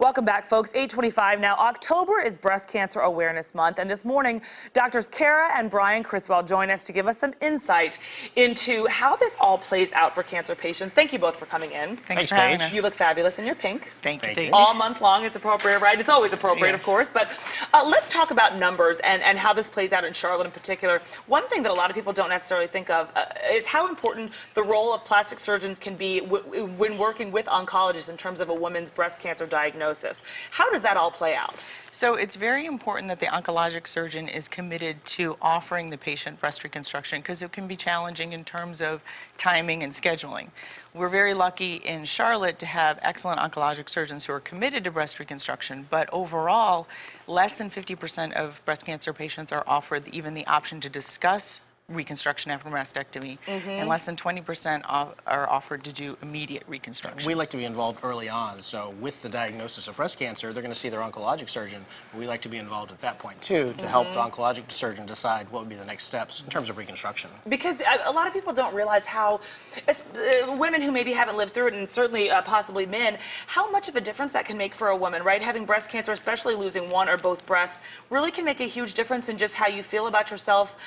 Welcome back, folks. 8:25 now. October is Breast Cancer Awareness Month, and this morning, Doctors Kara and Bryan Criswell join us to give us some insight into how this all plays out for cancer patients. Thank you both for coming in. Thanks for having us. You look fabulous in your pink. Thank you. All month long, it's appropriate, right? It's always appropriate, Yes. of course. But let's talk about numbers and how this plays out in Charlotte in particular. One thing that a lot of people don't necessarily think of is how important the role of plastic surgeons can be when working with oncologists in terms of a woman's breast cancer diagnosis. How does that all play out? So it's very important that the oncologic surgeon is committed to offering the patient breast reconstruction because it can be challenging in terms of timing and scheduling. We're very lucky in Charlotte to have excellent oncologic surgeons who are committed to breast reconstruction, but overall, less than 50% of breast cancer patients are offered even the option to discuss reconstruction after mastectomy, and less than 20% are offered to do immediate reconstruction. We like to be involved early on, so with the diagnosis of breast cancer, they're going to see their oncologic surgeon. We like to be involved at that point too, to help the oncologic surgeon decide what would be the next steps in terms of reconstruction. Because a lot of people don't realize how, women who maybe haven't lived through it, and certainly possibly men, how much of a difference that can make for a woman, right? Having breast cancer, especially losing one or both breasts, really can make a huge difference in just how you feel about yourself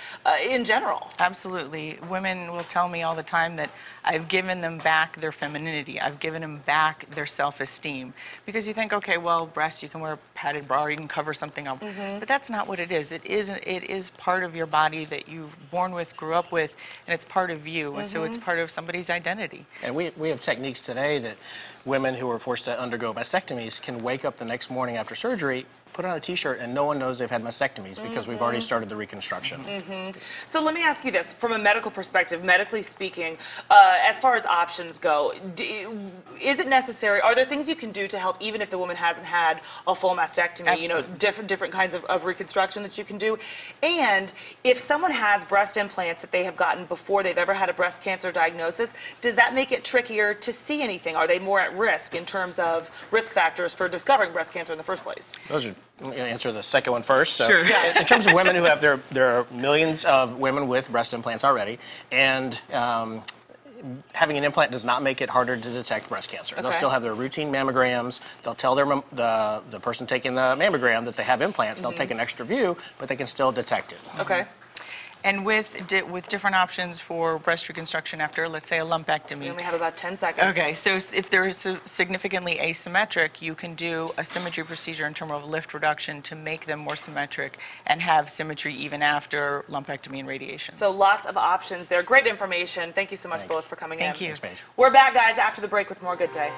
in general. Absolutely. Women will tell me all the time that I've given them back their femininity. I've given them back their self-esteem. Because you think, okay, well, breasts, you can wear a padded bra, or you can cover something up. But that's not what it is. It is part of your body that you're born with, grew up with, and it's part of you. And so it's part of somebody's identity. And we have techniques today that women who are forced to undergo mastectomies can wake up the next morning after surgery, put on a t-shirt, and no one knows they've had mastectomies because we've already started the reconstruction. So let me ask you this, from a medical perspective, medically speaking, as far as options go, is it necessary, are there things you can do to help even if the woman hasn't had a full mastectomy, Absolutely. you know, different kinds of reconstruction that you can do? And if someone has breast implants that they have gotten before they've ever had a breast cancer diagnosis, does that make it trickier to see anything? Are they more at risk in terms of risk factors for discovering breast cancer in the first place? Those are, I'm going to answer the second one first. So, Sure. in terms of women who have there are millions of women with breast implants already, and having an implant does not make it harder to detect breast cancer. They'll still have their routine mammograms. They'll tell the person taking the mammogram that they have implants. They'll take an extra view, but they can still detect it. Okay. And with different options for breast reconstruction after, let's say, a lumpectomy. We only have about 10 seconds. Okay, so if there is significantly asymmetric, you can do a symmetry procedure in terms of lift reduction to make them more symmetric and have symmetry even after lumpectomy and radiation. So lots of options there. Great information. Thank you so much Thanks. both for coming in. Thank you. Thanks, Paige. We're back, guys, after the break with more Good Day.